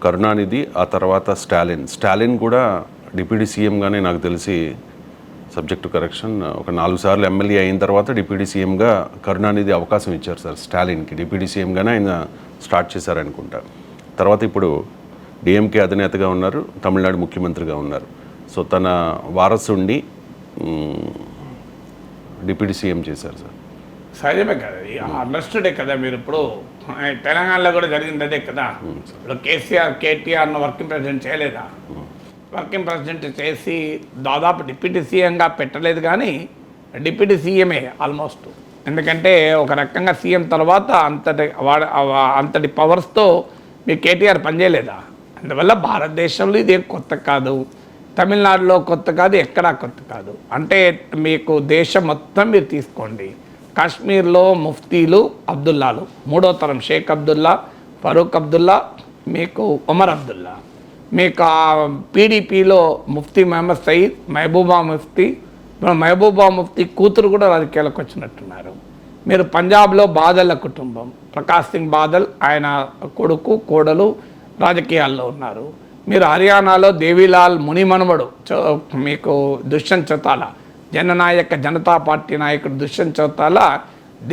కరుణానిధి, ఆ తర్వాత స్టాలిన్ కూడా డిప్యూటీ సీఎంగానే నాకు తెలిసి, సబ్జెక్టు కరెక్షన్, ఒక 4 సార్లు ఎమ్మెల్యే అయిన తర్వాత డిప్యూటీ సీఎంగా కరుణానిధి అవకాశం ఇచ్చారు సార్ స్టాలిన్కి. డిప్యూటీ సీఎంగానే ఆయన స్టార్ట్ చేశారనుకుంటా. తర్వాత ఇప్పుడు డిఎంకే అధినేతగా ఉన్నారు, తమిళనాడు ముఖ్యమంత్రిగా ఉన్నారు. సో తన వారసుండి డిప్యూటీ సీఎం చేశారు సార్. సహజమే కదా, అండర్స్టూడే కదా. మీరు ఇప్పుడు తెలంగాణలో కూడా జరిగింది అదే కదా. ఇప్పుడు కేటీఆర్ను వర్కింగ్ ప్రెసిడెంట్ చేయలేదా? వర్కింగ్ ప్రెసిడెంట్ చేసి దాదాపు డిప్యూటీ సీఎంగా పెట్టలేదు, కానీ డిప్యూటీ సీఎమే ఆల్మోస్ట్. ఎందుకంటే ఒక రకంగా సీఎం తర్వాత అంతటి పవర్స్తో మీ కేటీఆర్ పనిచేయలేదా? అందువల్ల భారతదేశంలో ఇది కొత్త కాదు, తమిళనాడులో కొత్త కాదు, ఎక్కడా కొత్త కాదు. అంటే మీకు దేశం మొత్తం మీరు తీసుకోండి, కాశ్మీర్లో ముఫ్తీలు అబ్దుల్లాలు, 3వ తరం షేక్ అబ్దుల్లా, ఫరూక్ అబ్దుల్లా, మీకు ఉమర్ అబ్దుల్లా. మీకు పీడీపీలో ముఫ్తీ మహమ్మద్ సయీద్, మహబూబా ముఫ్తీ కూతురు కూడా రాజకీయాలకు వచ్చినట్టున్నారు. మీరు పంజాబ్లో బాదల్ల కుటుంబం, ప్రకాష్ సింగ్ బాదల్, ఆయన కొడుకు కోడలు రాజకీయాల్లో ఉన్నారు. మీరు హర్యానాలో దేవీలాల్ మునిమనుమడు మీకు దుష్యంత్ చౌతాలా, జననాయక జనతా పార్టీ నాయకుడు దుష్యంత్ చౌతాలా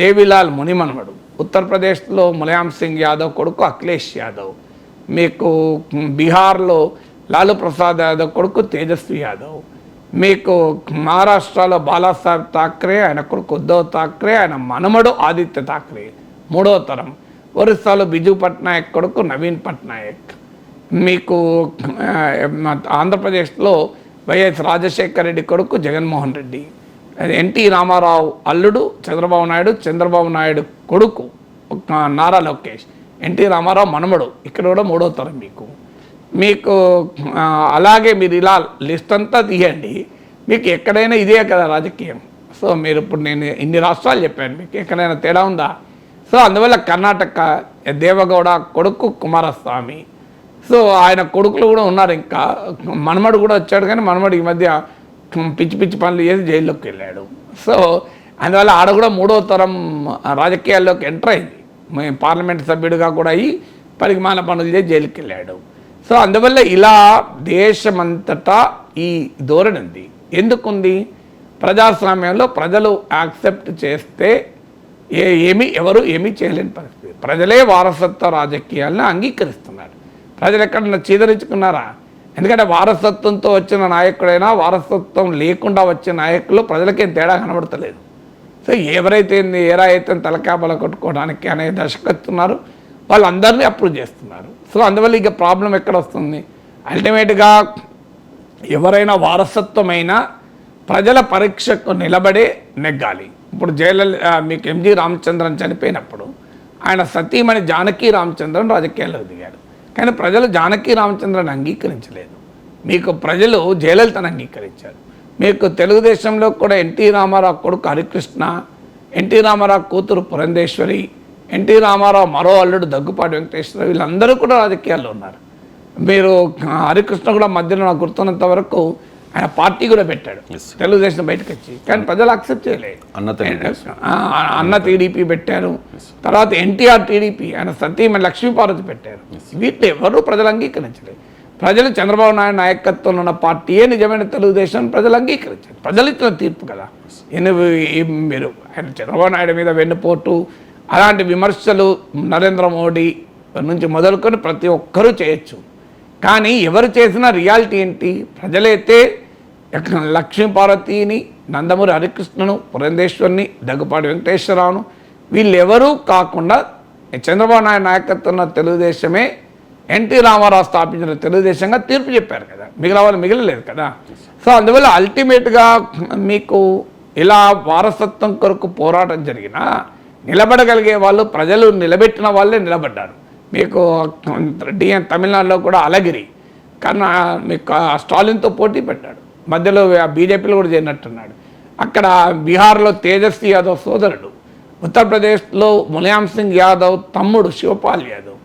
దేవీలాల్ మునిమనుమడు. ఉత్తరప్రదేశ్లో ములాయం సింగ్ యాదవ్ కొడుకు అఖిలేష్ యాదవ్. మీకు బీహార్లో లాలూ ప్రసాద్ యాదవ్ కొడుకు తేజస్వి యాదవ్. మీకు మహారాష్ట్రలో బాలాసాహెబ్ ఠాక్రే, ఆయన కొడుకు ఉద్ధవ్ ఠాక్రే, ఆయన మనమడు ఆదిత్య ఠాక్రే 3వ తరం. ఒరిస్సాలో బిజు పట్నాయక్ కొడుకు నవీన్ పట్నాయక్. మీకు ఆంధ్రప్రదేశ్లో వైఎస్ రాజశేఖర రెడ్డి కొడుకు జగన్మోహన్ రెడ్డి. ఎన్టీ రామారావు అల్లుడు చంద్రబాబు నాయుడు కొడుకు నారా లోకేష్. ఎన్టీ రామారావు మనమడు, ఇక్కడ కూడా 3వ తరం. మీకు అలాగే మీరు ఇలా లిస్ట్ అంతా తీయండి, మీకు ఎక్కడైనా ఇదే కదా రాజకీయం. సో మీరు ఇప్పుడు నేను ఇన్ని రాష్ట్రాలు చెప్పాను, మీకు ఎక్కడైనా తేడా ఉందా? సో అందువల్ల కర్ణాటక దేవగౌడ కొడుకు కుమారస్వామి. సో ఆయన కొడుకులు కూడా ఉన్నారు, ఇంకా మనమడు కూడా వచ్చాడు, కానీ మనమడు ఈ మధ్య పిచ్చి పిచ్చి పనులు చేసి జైల్లోకి వెళ్ళాడు. సో అందువల్ల ఆడ కూడా 3వ తరం రాజకీయాల్లోకి ఎంటర్ అయింది. పార్లమెంట్ సభ్యుడిగా కూడా అయ్యి పరిమాణ పనులు చేసి జైలుకి వెళ్ళాడు. సో అందువల్ల ఇలా దేశమంతటా ఈ ధోరణి ఉంది. ఎందుకుంది? ప్రజాస్వామ్యంలో ప్రజలు యాక్సెప్ట్ చేస్తే ఎవరు ఏమీ చేయలేని పరిస్థితి. ప్రజలే వారసత్వ రాజకీయాలను అంగీకరిస్తున్నారు. ప్రజలు ఎక్కడన్నా చీదరించుకున్నారా? ఎందుకంటే వారసత్వంతో వచ్చిన నాయకుడైనా వారసత్వం లేకుండా వచ్చిన నాయకులు ప్రజలకేం తేడా కనబడతలేదు. సో ఎవరైతే ఏరా అయితే తలకాబల కొట్టుకోవడానికి అనే దశకెత్తున్నారు, వాళ్ళందరినీ అప్రూవ్ చేస్తున్నారు. సో అందువల్ల ఇక ప్రాబ్లం ఎక్కడ వస్తుంది? అల్టిమేట్గా ఎవరైనా వారసత్వమైన ప్రజల పరీక్షకు నిలబడే నెగ్గాలి. ఇప్పుడు మీకు ఎంజి రామచంద్రన్ చనిపోయినప్పుడు ఆయన సతీమణి జానకి రామచంద్రన్ రాజకీయాల్లో దిగాడు, కానీ ప్రజలు జానకి రామచంద్రన్ అంగీకరించలేదు. మీకు ప్రజలు జయలలితను అంగీకరించారు. మీకు తెలుగుదేశంలో కూడా ఎన్టీ రామారావు కొడుకు హరికృష్ణ, ఎన్టీ రామారావు కూతురు పురంధేశ్వరి, ఎన్టీ రామారావు మరో అల్లుడు దగ్గుపాటి వెంకటేశ్వర, వీళ్ళందరూ కూడా రాజకీయాల్లో ఉన్నారు. మీరు హరికృష్ణ కూడా మధ్యలో నాకు గుర్తున్నంత వరకు ఆయన పార్టీ కూడా పెట్టాడు తెలుగుదేశం బయటకు వచ్చి, కానీ ప్రజలు యాక్సెప్ట్ చేయలేదు. అన్న టీడీపీ పెట్టారు, తర్వాత ఎన్టీఆర్ టీడీపీ, ఆయన సతీమణి లక్ష్మీపార్వతి పెట్టారు. వీటిని ఎవరు ప్రజలు అంగీకరించలేదు. ప్రజలు చంద్రబాబు నాయుడు నాయకత్వంలో ఉన్న పార్టీయే నిజమైన తెలుగుదేశం ప్రజలు అంగీకరించారు. ప్రజలు ఇచ్చిన తీర్పు కదా. మీరు ఆయన చంద్రబాబు నాయుడు మీద వెన్నుపోటు అలాంటి విమర్శలు నరేంద్ర మోడీ నుంచి మొదలుకొని ప్రతి ఒక్కరూ చేయొచ్చు, కానీ ఎవరు చేసిన రియాలిటీ ఏంటి? ప్రజలైతే లక్ష్మీపార్వతిని, నందమూరి హరికృష్ణను, పురంధేశ్వరిని, దగ్గుపాటి వెంకటేశ్వరరావును వీళ్ళెవరూ కాకుండా చంద్రబాబు నాయుడు నాయకత్వంలో తెలుగుదేశమే ఎన్టీ రామారావు స్థాపించిన తెలుగుదేశంగా తీర్పు చెప్పారు కదా, మిగిలిన వాళ్ళు మిగలలేదు కదా. సో అందువల్ల అల్టిమేట్గా మీకు ఇలా వారసత్వం కొరకు పోరాటం జరిగినా నిలబడగలిగే వాళ్ళు ప్రజలు నిలబెట్టిన వాళ్ళే నిలబడ్డారు. మీకు తమిళనాడులో కూడా అలగిరి మీకు స్టాలిన్తో పోటీ పెట్టాడు, మధ్యలో బీజేపీలో కూడా చేరినట్టున్నాడు. అక్కడ బీహార్లో తేజస్వి యాదవ్ సోదరుడు, ఉత్తరప్రదేశ్లో ములాయం సింగ్ యాదవ్ తమ్ముడు శివపాల్ యాదవ్.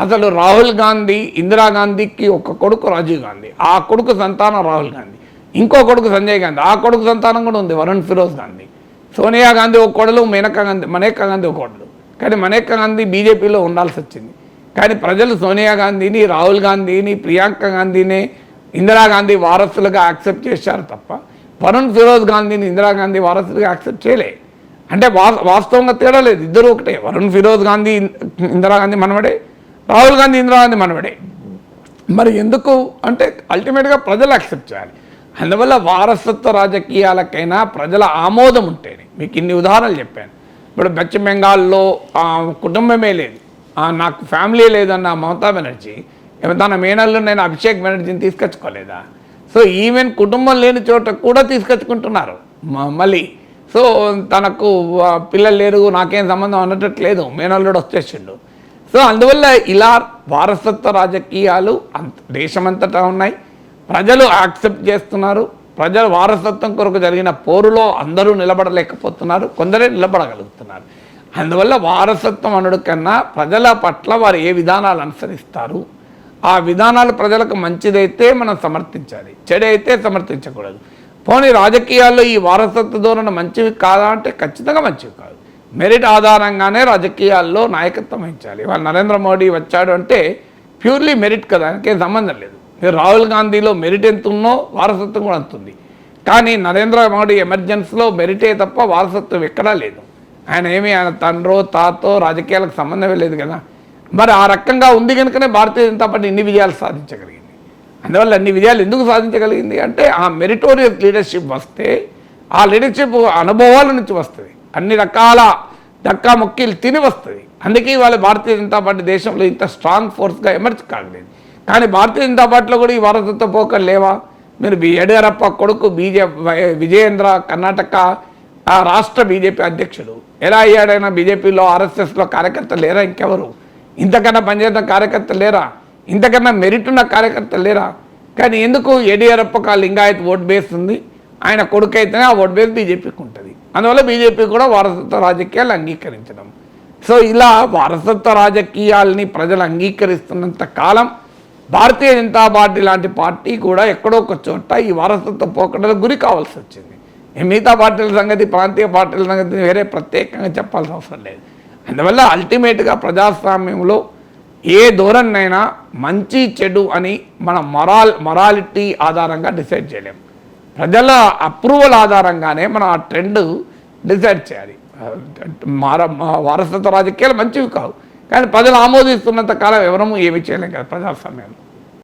అసలు రాహుల్ గాంధీ, ఇందిరాగాంధీకి ఒక కొడుకు రాజీవ్ గాంధీ, ఆ కొడుకు సంతానం రాహుల్ గాంధీ, ఇంకో కొడుకు సంజయ్ గాంధీ, ఆ కొడుకు సంతానం కూడా ఉంది వరుణ్ ఫిరోజ్ గాంధీ. సోనియా గాంధీ ఒక కోడలు, మనేకా గాంధీ ఒక కోడలు, కానీ మనేకా గాంధీ బీజేపీలో ఉండాల్సి వచ్చింది. కానీ ప్రజలు సోనియా గాంధీని, రాహుల్ గాంధీని, ప్రియాంక గాంధీని ఇందిరాగాంధీ వారసులుగా యాక్సెప్ట్ చేశారు తప్ప వరుణ్ ఫిరోజ్ గాంధీని ఇందిరాగాంధీ వారసులుగా యాక్సెప్ట్ చేయలే. అంటే వాస్తవంగా తేడా లేదు, ఇద్దరు ఒకటే. వరుణ్ ఫిరోజ్ గాంధీ ఇందిరాగాంధీ మనవడే, రాహుల్ గాంధీ ఇందిరాగాంధీ మనవడే. మరి ఎందుకు అంటే అల్టిమేట్గా ప్రజలు యాక్సెప్ట్ చేయాలి. అందువల్ల వారసత్వ రాజకీయాలకైనా ప్రజల ఆమోదం ఉంటేనే. మీకు ఇన్ని ఉదాహరణలు చెప్పాను. ఇప్పుడు పశ్చిమ బెంగాల్లో కుటుంబమే లేదు, నాకు ఫ్యామిలీ లేదన్న మమతా బెనర్జీ తన మేనల్లో నేను అభిషేక్ బెనర్జీని తీసుకొచ్చుకోలేదా? సో ఈవెన్ కుటుంబం లేని చోట కూడా తీసుకొచ్చుకుంటున్నారు మళ్ళీ. సో తనకు పిల్లలు లేరు, నాకేం సంబంధం అన్నట్లేదు, మేనల్లుడు వచ్చేసిండు. సో అందువల్ల ఇలా వారసత్వ రాజకీయాలు దేశమంతటా ఉన్నాయి. ప్రజలు యాక్సెప్ట్ చేస్తున్నారు. ప్రజల వారసత్వం కొరకు జరిగిన పోరులో అందరూ నిలబడలేకపోతున్నారు, కొందరే నిలబడగలుగుతున్నారు. అందువల్ల వారసత్వం అనుడు కన్నా ప్రజల పట్ల వారు ఏ విధానాలు అనుసరిస్తారు, ఆ విధానాలు ప్రజలకు మంచిదైతే మనం సమర్థించాలి, చెడైతే సమర్థించకూడదు. పోనీ రాజకీయాల్లో ఈ వారసత్వ ధోరణి మంచివి కాదా అంటే ఖచ్చితంగా మంచివి కాదు. మెరిట్ ఆధారంగానే రాజకీయాల్లో నాయకత్వం వహించాలి. వాళ్ళు నరేంద్ర మోడీ వచ్చాడు అంటే ప్యూర్లీ మెరిట్ కదా, ఆయనకేం సంబంధం లేదు. మీరు రాహుల్ గాంధీలో మెరిట్ ఎంత ఉన్నో వారసత్వం కూడా అంత ఉంది. కానీ నరేంద్ర మోడీ ఎమర్జెన్సీలో మెరిటే తప్ప వారసత్వం ఎక్కడా లేదు. ఆయన తండ్రో తాతో రాజకీయాలకు సంబంధమే లేదు కదా. మరి ఆ రకంగా ఉంది కనుకనే భారతీయ జనతా పార్టీ ఇన్ని విజయాలు సాధించగలిగింది. అందువల్ల అన్ని విజయాలు ఎందుకు సాధించగలిగింది అంటే ఆ మెరిటోరియస్ లీడర్షిప్ వస్తే, ఆ లీడర్షిప్ అనుభవాల నుంచి వస్తుంది, అన్ని రకాల దక్కా మొక్కీలు తిని వస్తుంది. అందుకే వాళ్ళ భారతీయ జనతా పార్టీ దేశంలో ఇంత స్ట్రాంగ్ ఫోర్స్గా ఎమర్జ్ కాగలేదు. కానీ భారతీయ జనతా పార్టీలో కూడా ఈ వారసత్వ పోకలు లేవా? మీరు యడియూరప్ప కొడుకు విజయేంద్ర కర్ణాటక రాష్ట్ర బీజేపీ అధ్యక్షుడు ఎలా అయ్యాడైనా? బీజేపీలో ఆర్ఎస్ఎస్లో కార్యకర్తలు లేరా? ఇంకెవరు ఇంతకన్నా పనిచేద్దాం కార్యకర్తలు లేరా? ఇంతకన్నా మెరిట్ ఉన్న కార్యకర్తలు లేరా? కానీ ఎందుకు యడియూరప్పకు లింగాయత్ ఓట్ బేస్ ఉంది, ఆయన కొడుకు అయితేనే ఆ ఓట్ బేస్ బీజేపీకి ఉంటుంది. అందువల్ల బీజేపీ కూడా వారసత్వ రాజకీయాలు అంగీకరించడం. సో ఇలా వారసత్వ రాజకీయాలని ప్రజలు అంగీకరిస్తున్నంత కాలం భారతీయ జనతా పార్టీ లాంటి పార్టీ కూడా ఎక్కడో ఒక చోట ఈ వారసత్వ పోకడలకు గురి కావాల్సి వచ్చింది. మిగతా పార్టీల సంగతి, ప్రాంతీయ పార్టీల సంగతి వేరే ప్రత్యేకంగా చెప్పాల్సిన అవసరం లేదు. అందువల్ల అల్టిమేట్గా ప్రజాస్వామ్యంలో ఏ ధోరణైనా మంచి చెడు అని మనం మొరాలిటీ ఆధారంగా డిసైడ్ చేయలేం. ప్రజల అప్రూవల్ ఆధారంగానే మనం ఆ ట్రెండ్ డిసైడ్ చేయాలి. వారసత్వ రాజకీయాలు మంచివి కావు, కానీ ప్రజలు ఆమోదిస్తున్నంత కాలం ఎవరము ఏమి చేయలేం కదా ప్రజాస్వామ్యంలో.